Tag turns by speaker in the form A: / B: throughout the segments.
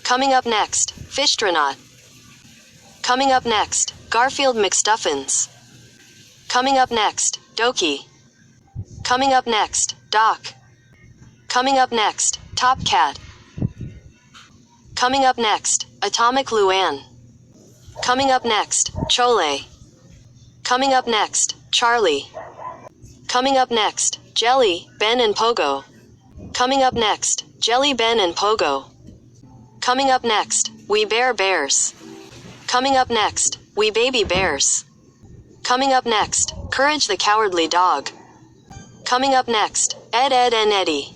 A: Coming up next, Fishtronaut. Coming up next, Garfield McStuffins. Coming up next, Doki. Coming up next, Doc. Coming up next, Top Cat. Coming up next, Atomic Luan. Coming up next, Chole. Coming up next, Charlie. Coming up next, Jelly, Ben and Pogo. Coming up next, Jelly Ben and Pogo. Coming up next, We Bear Bears. Coming up next, We Baby Bears. Coming up next, Courage the Cowardly Dog. Coming up next, Ed, Ed and Eddie.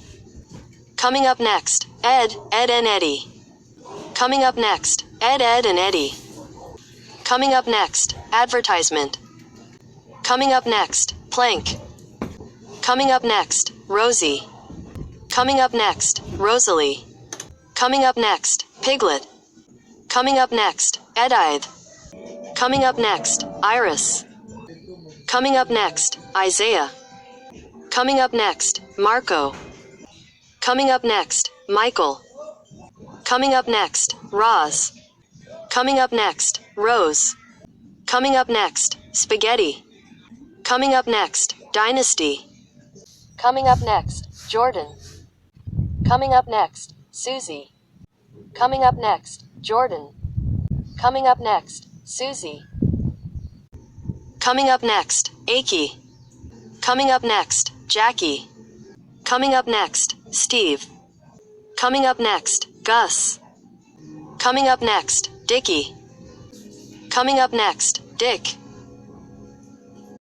A: Coming up next, Ed, Ed and Eddie. Coming up next, Ed, Ed and Eddie. Coming up next, Advertisement. Coming up next, Plank. Coming up next, Rosie. Coming up next, Rosalie. Coming up next, Piglet. Coming up next, Edithe. Coming up next, Iris. Coming up next, Isaiah. Coming up next, Marco. Coming up next, Michael. Coming up next, Roz. Coming up next, Rose. Coming up next, Spaghetti. Coming up next, Dynasty. Coming up next, Jordan. Coming up next, Susie. Coming up next, Jordan. Coming up next, Susie. Coming up next, Aki. Coming up next, Jackie. Coming up next, Steve. Coming up next, Gus. Coming up next, Dickie. Coming up next, Dick.